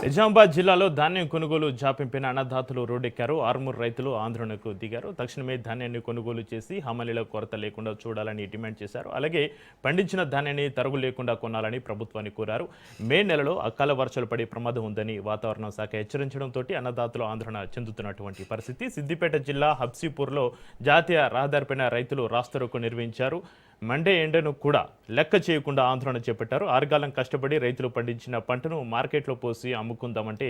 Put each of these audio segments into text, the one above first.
నిజామాబాద్ జిల్లాలో ధాన్యం కొనుగోలు జాపింపిన అన్నదాతలు రోడ్డెక్కారు. ఆర్మూర్ రైతులు ఆందోళనకు దిగారు. తక్షణమే ధాన్యాన్ని కొనుగోలు చేసి హమాలీల కొరత లేకుండా చూడాలని డిమాండ్ చేశారు. అలాగే పండించిన ధాన్యాన్ని తరుగు లేకుండా కొనాలని ప్రభుత్వాన్ని కోరారు. మే నెలలో అకాల వర్షాలు పడే ప్రమాదం ఉందని వాతావరణ శాఖ హెచ్చరించడంతో అన్నదాతలు ఆందోళన చెందుతున్నటువంటి పరిస్థితి. సిద్దిపేట జిల్లా హబ్సీపూర్లో జాతీయ రహదారిపైన రైతులు రాస్తారోకో నిర్వహించారు. మండే ఎండను కూడా లెక్క చేయకుండా ఆందోళన చేపట్టారు. ఆరుగాలం కష్టపడి రైతులు పండించిన పంటను మార్కెట్లో పోసి అమ్ముకుందామంటే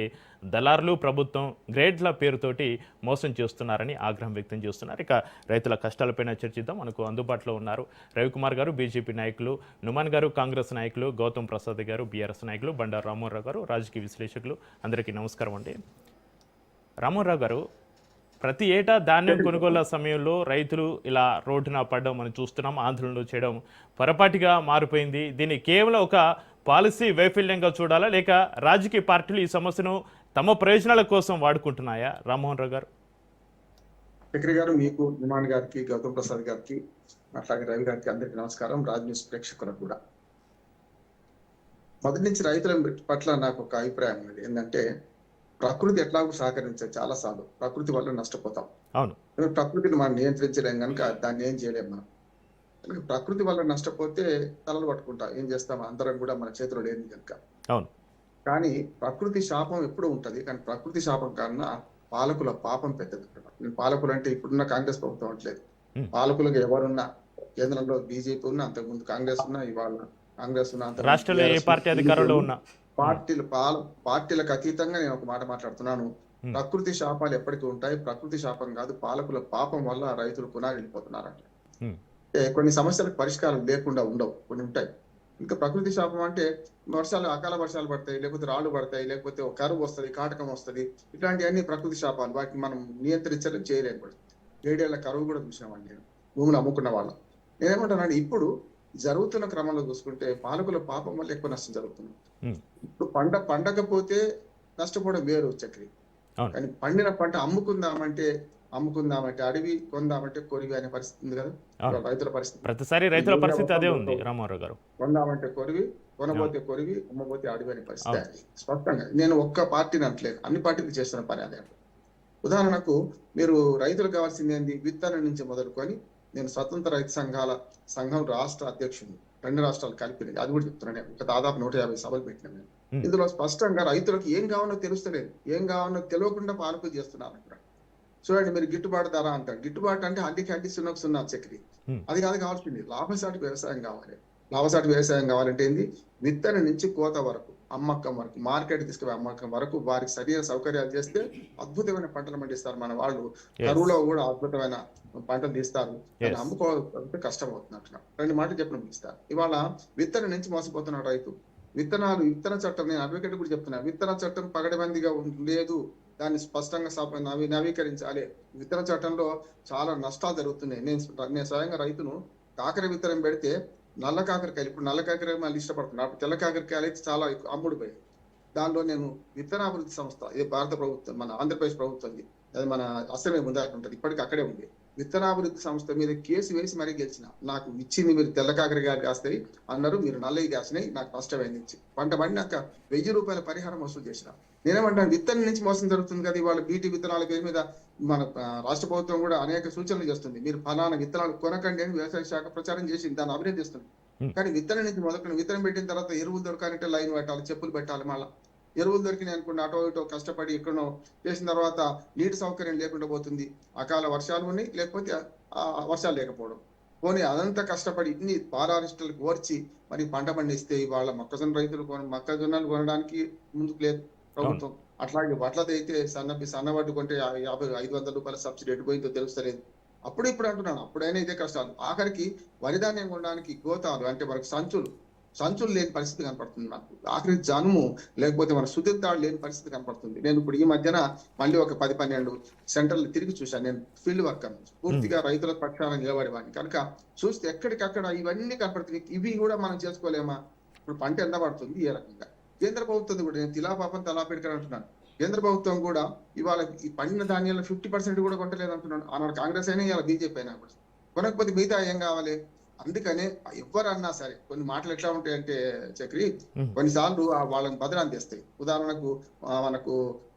దళారులు ప్రభుత్వం గ్రేడ్ల పేరుతోటి మోసం చేస్తున్నారని ఆగ్రహం వ్యక్తం చేస్తున్నారు. ఇక రైతుల కష్టాలపైన చర్చిద్దాం. మనకు అందుబాటులో ఉన్నారు రవికుమార్ గారు, బీజేపీ నాయకులు, నుమాన్ గారు, కాంగ్రెస్ నాయకులు, గౌతమ్ ప్రసాద్ గారు, బీఆర్ఎస్ నాయకులు, బండారు రామ్మోహన్ గారు, రాజకీయ విశ్లేషకులు, అందరికీ నమస్కారం అండి. రామ్మోహన్ గారు, ప్రతి ఏటా ధాన్యం కొనుగోళ్ల సమయంలో రైతులు ఇలా రోడ్డున పడడం మనం చూస్తున్నాం. ఆందోళనలు చేయడం పొరపాటుగా మారిపోయింది. దీన్ని కేవలం ఒక పాలసీ వైఫల్యంగా చూడాలా, లేక రాజకీయ పార్టీలు ఈ సమస్యను తమ ప్రయోజనాల కోసం వాడుకుంటున్నాయా? రామ్మోహన్ రావు గారు. చక్రి గారు, మీకు, నిమాన్ గారికి, గౌతమ్ ప్రసాద్ గారికి, అట్లాగే రవి గారికి అందరికీ నమస్కారం. రాజ్ న్యూస్ ప్రేక్షకులకు కూడా. మొదటి నుంచి రైతుల పట్ల నాకు ఒక అభిప్రాయం ఉంది. ఏంటంటే ప్రకృతి ఎట్లాగో సహకరించాలి. చాలా సార్లు ప్రకృతి వల్ల నష్టపోతాం. అవును, ప్రకృతిని మనం నియంత్రించలేం కనుక దాన్ని ఏం చేయలేం మనం. ప్రకృతి వల్ల నష్టపోతే తలలు పట్టుకుంటాం. ఏం చేస్తాం, అందరం కూడా మన చేతిలో లేని కనుక. అవును. కానీ ప్రకృతి శాపం ఎప్పుడూ ఉంటది. కానీ ప్రకృతి శాపం కన్నా పాలకుల పాపం పెద్దది. నేను పాలకులు అంటే ఇప్పుడున్న కాంగ్రెస్ ప్రభుత్వం అంటలేదు. పాలకులకు ఎవరున్నా, కేంద్రంలో బీజేపీ ఉన్నా, అంతకుముందు కాంగ్రెస్ ఉన్నా, ఇవాళ కాంగ్రెస్ ఉన్నా, రాష్ట్రంలో ఏ పార్టీ అధికారంలో ఉన్నా, పార్టీలకు అతీతంగా నేను ఒక మాట మాట్లాడుతున్నాను. ప్రకృతి శాపాలు ఎప్పటికీ ఉంటాయి. ప్రకృతి శాపం కాదు, పాలకుల పాపం వల్ల రైతులు కొనాలి వెళ్ళిపోతున్నారంట. కొన్ని సమస్యలకు పరిష్కారం లేకుండా ఉండవు, కొన్ని ఉంటాయి. ఇంకా ప్రకృతి శాపం అంటే అకాల వర్షాలు పడతాయి, లేకపోతే రాళ్లు పడతాయి, లేకపోతే కరువు వస్తుంది, కాటకం వస్తుంది. ఇట్లాంటివన్నీ ప్రకృతి శాపాలు. వాటిని మనం నియంత్రించడం చేయలేము కూడా. 7 ఏళ్ల కరువు కూడా చూసినామండి నేను, భూములు అమ్ముకున్న వాళ్ళం. నేనేమంటానండి, ఇప్పుడు జరుగుతున్న క్రమంలో చూసుకుంటే పాలకుల పాపం వల్ల ఎక్కువ నష్టం జరుగుతుంది. ఇప్పుడు పండకపోతే నష్టపోవడం వేరు చక్రి. కానీ పండిన పంట అమ్ముకుందామంటే అడవి, కొందామంటే కొరివి అనే పరిస్థితి ఉంది కదా రైతుల పరిస్థితి. ప్రతిసారి రైతుల పరిస్థితి అదే ఉంది రామారావు గారు. కొందామంటే కొరివి, కొనబోతే కొరివి, అమ్మబోతే అడవి అనే పరిస్థితి. స్పష్టంగా నేను ఒక్క పార్టీని అంటలేదు, అన్ని పార్టీలు చేస్తున్న పని అదే. ఉదాహరణకు మీరు రైతులకు కావాల్సింది ఏంది? విత్తనం నుంచి మొదలుకొని, నేను స్వతంత్ర రైతు సంఘం రాష్ట్ర అధ్యక్షుడు, 2 రాష్ట్రాలు కలిపినది, అది కూడా చెప్తున్నాను. ఒక దాదాపు 150 సభలు పెట్టినాను నేను. ఇందులో స్పష్టంగా రైతులకు ఏం కావాలో తెలుస్తలేదు. ఏం కావాలో తెలియకుండా పాలకులు చేస్తున్నారు. చూడండి, మీరు గిట్టుబాటు ధర అంటారు. గిట్టుబాటు అంటే అడ్డికి 0 చక్రి. అది కాదు కావాల్సింది. లాభసాటి వ్యవసాయం కావాలి. లాభసాటి వ్యవసాయం కావాలంటే ఏంది? విత్తనం నుంచి కోత వరకు, అమ్మకం వరకు, మార్కెట్ తీసుకుపోయి అమ్మకం వరకు వారికి సరైన సౌకర్యాలు చేస్తే అద్భుతమైన పంటలు పండిస్తారు మన వాళ్ళు. కరువులో కూడా అద్భుతమైన పంటలు తీస్తారు. అమ్ముకోవాలంటే కష్టం అవుతుంది. అట్లా 2 మాటలు చెప్పిన ఇస్తారు. ఇవాళ విత్తనం నుంచి మోసపోతున్నాడు రైతు. విత్తన చట్టం, నేను అడ్వకేట్ కూడా చెప్తున్నా, విత్తన చట్టం పగడబందీగా లేదు. దాన్ని స్పష్టంగా నవీకరించాలి. విత్తన చట్టంలో చాలా నష్టాలు జరుగుతున్నాయి. నేను స్వయంగా రైతును కాకర విత్తనం పెడితే నల్ల కాకరకాయలు, ఇప్పుడు నల్ల కాకరకాయలు మళ్ళీ ఇష్టపడుతున్నాను. అప్పుడు తెల్ల కాకరకాయలు అయితే చాలా అమ్ముడు పోయాయి. దానిలో నేను విత్తనాభివృద్ధి సంస్థ, ఇది భారత ప్రభుత్వం, మన ఆంధ్రప్రదేశ్ ప్రభుత్వంది, అది మన అసలే ముందర ఉంటుంది, ఇప్పటికీ అక్కడే ఉంది. విత్తనాభివృద్ధి సంస్థ మీద కేసు వేసి మరీ గెలిచిన. నాకు ఇచ్చింది మీరు తెల్ల కాకరకాయలు కాస్తాయి అన్నారు, మీరు నల్లవి కాసినాయి, నాకు నష్టమైంది ఇచ్చి. పంట పండినాక 1000 రూపాయల పరిహారం వసూలు చేసిన. నేనేమంటాను, విత్తనం నుంచి మోసం జరుగుతుంది కదా. ఇవాళ బీటీ విత్తనాల పేరు మీద మన రాష్ట్ర ప్రభుత్వం కూడా అనేక సూచనలు చేస్తుంది. మీరు ఫలానా విత్తనాలు కొనకండి అని వ్యవసాయ శాఖ ప్రచారం చేసి దాన్ని అభినందిస్తుంది. కానీ విత్తనం నుంచి మొదలుకొని, విత్తనం పెట్టిన తర్వాత ఎరువులు దొరకాలంటే లైన్ పెట్టాలి, చెప్పులు పెట్టాలి. మళ్ళీ ఎరువులు దొరికినాయి అనుకోండి, అటో ఇటో కష్టపడి ఎక్కడో చేసిన తర్వాత నీటి సౌకర్యం లేకుండా పోతుంది. అకాల వర్షాలు ఉన్నాయి, లేకపోతే వర్షాలు లేకపోవడం. పోనీ అదంతా కష్టపడి ఇన్ని పారారిస్టులకు ఓర్చి మరి పంట పండిస్తే ఇవాళ మొక్కజొన్న రైతులు మొక్కజొన్నలు కొనడానికి ముందుకు లేదు ప్రభుత్వం. అట్లాగే వడ్లదైతే సన్నవడ్డు కొంటే 500 రూపాయల సబ్సిడీ ఎటుపోయిందో తెలుస్తలేదు. అప్పుడు ఇప్పుడు అంటున్నాను, అప్పుడైనా ఇదే కష్టాలు. ఆఖరికి వరిధాన్యం కొనడానికి గోతాలు అంటే మనకు సంచులు లేని పరిస్థితి కనపడుతుంది. నాకు ఆఖరి జనుము లేకపోతే మన సుదీర్ఘాలు లేని పరిస్థితి కనపడుతుంది. నేను ఇప్పుడు ఈ మధ్యన మళ్ళీ ఒక 10-12 సెంటర్లు తిరిగి చూశాను. నేను ఫీల్డ్ వర్క్ పూర్తిగా రైతుల పక్షాన నిలబడేవాడిని కనుక చూస్తే ఎక్కడికక్కడ ఇవన్నీ కనపడుతున్నాయి. ఇవి కూడా మనం చేసుకోలేమా? ఇప్పుడు పంట ఎంత పడుతుంది, ఏ రకంగా? కేంద్ర ప్రభుత్వం కూడా, నేను తిలాపాపం తలాపెడకని అంటున్నాను, కేంద్ర ప్రభుత్వం కూడా ఇవాళ ఈ పండిన ధాన్యాల్లో 50% కూడా కొంటలేదు అంటున్నాను. ఆనాడు కాంగ్రెస్ అయినా ఇవాళ బీజేపీ అయినా కూడా కొనకపోతే మిగతా ఏం కావాలి? అందుకనే ఎవరన్నా సరే కొన్ని మాటలు ఎట్లా ఉంటాయంటే చక్రి, ఉమ్, కొన్నిసార్లు వాళ్ళని బదనాలు తెస్తాయి. ఉదాహరణకు మనకు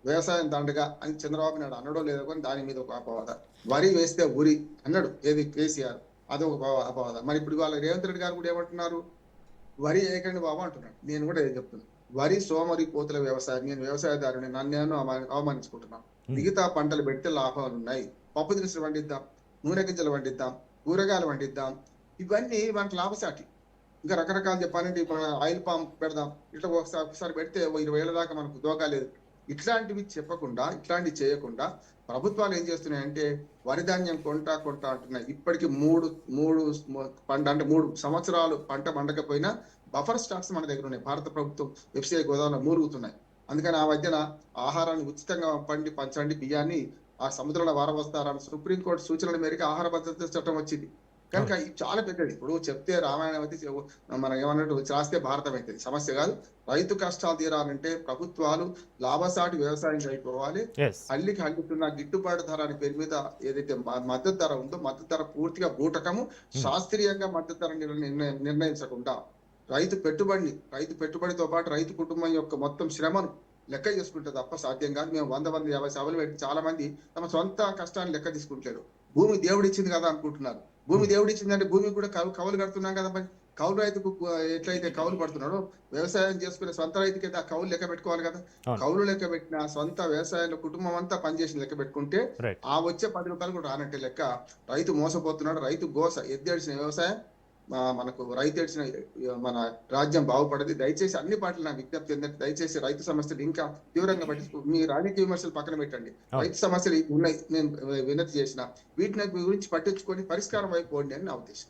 వ్యవసాయం దండగా అని చంద్రబాబు నాయుడు అన్నడో లేదో కానీ దాని మీద ఒక అపవాద. వరి వేస్తే ఉరి అన్నాడు ఏది కేసీఆర్, అదొక అపవాద. మరి ఇప్పుడు వాళ్ళ రేవంత్ రెడ్డి గారు కూడా ఏమంటున్నారు, వరి వేయకండి బాబు అంటున్నాడు. నేను కూడా ఏం చెప్తున్నాను, వరి సోమరి పోతుల వ్యవసాయం, నేను వ్యవసాయదారుని, నన్ను నేను అవమానించుకుంటున్నాను. ఉమ్, మిగతా పంటలు పెడితే లాభాలు ఉన్నాయి. పప్పు దినుసులు పండిద్దాం, నూనె గింజలు పండిద్దాం, కూరగాయలు పండిద్దాం, ఇవన్నీ మనకు లాభసాటి. ఇంకా రకరకాలు చెప్పాలంటే ఇప్పుడు ఆయిల్ పామ్ పెడదాం, ఇట్లా ఒకసారి పెడితే 20,000 దాకా మనకు దోకా లేదు. ఇట్లాంటివి చెప్పకుండా, ఇట్లాంటివి చేయకుండా ప్రభుత్వాలు ఏం చేస్తున్నాయంటే వరి ధాన్యం కొంటా అంటున్నాయి. ఇప్పటికి మూడు మూడు పంట అంటే 3 సంవత్సరాలు పంట పండకపోయినా బఫర్ స్టాక్స్ మన దగ్గర ఉన్నాయి. భారత ప్రభుత్వం ఎఫ్సిఐ గోదాంలో మూరుగుతున్నాయి. అందుకని ఆ మధ్యన ఆహారాన్ని ఉచితంగా పంచండి, బియ్యాన్ని ఆ సముద్రంలో వారవస్తారని సుప్రీంకోర్టు సూచనల మేరకు ఆహార భద్రత చట్టం వచ్చింది. కనుక ఇది చాలా పెద్దది. ఇప్పుడు చెప్తే రామాయణం అయితే మనం ఏమన్నట్టు రాస్తే భారతం అవుతుంది, సమస్య కాదు. రైతు కష్టాలు తీరాలంటే ప్రభుత్వాలు లాభసాటి వ్యవసాయం చేయకపోవాలి. yes, హల్లికి హల్లుతున్న గిట్టుబాటు ధర అనే పేరు మీద ఏదైతే మద్దతు ధర ఉందో, మద్దతు ధర పూర్తిగా బూటకము. శాస్త్రీయంగా మద్దతు ధర నిర్ణయించకుండా రైతు పెట్టుబడితో పాటు రైతు కుటుంబం యొక్క మొత్తం శ్రమను లెక్క చేసుకుంటే తప్ప సాధ్యం కాదు. మేము 100-50 సభలు పెట్టి చాలా మంది తమ సొంత కష్టాన్ని లెక్క తీసుకుంటారు. భూమి దేవుడు ఇచ్చింది కదా అనుకుంటున్నారు. భూమి దేవుడు ఇచ్చిందంటే భూమి కూడా కౌలు కడుతున్నాం కదా. మరి కౌలు రైతుకు ఎట్లయితే కౌలు పడుతున్నాడో, వ్యవసాయం చేసుకునే సొంత రైతుకి ఆ కౌలు లెక్క పెట్టుకోవాలి కదా. అవును. కౌలు లెక్క పెట్టిన సొంత వ్యవసాయంలో కుటుంబం అంతా పనిచేసిన లెక్క పెట్టుకుంటే రైట్, ఆ వచ్చే 10 రూపాయలు కూడా రానట్టే లెక్క. రైతు మోసపోతున్నాడు. రైతు గోస ఎద్దేడిసిన వ్యవసాయం మనకు రైతు ఏడ్చిన మన రాజ్యం బాగుపడది. దయచేసి అన్ని పార్టీలు నా విజ్ఞప్తి ఏంటంటే దయచేసి రైతు సమస్యలు ఇంకా తీవ్రంగా పట్టించుకో. మీ రాజకీయ విమర్శలు పక్కన పెట్టండి. రైతు సమస్యలు ఉన్నాయి, నేను వినతి చేసిన వీటిని గురించి పట్టించుకొని పరిష్కారం అయిపోండి అని నా ఉద్దేశం.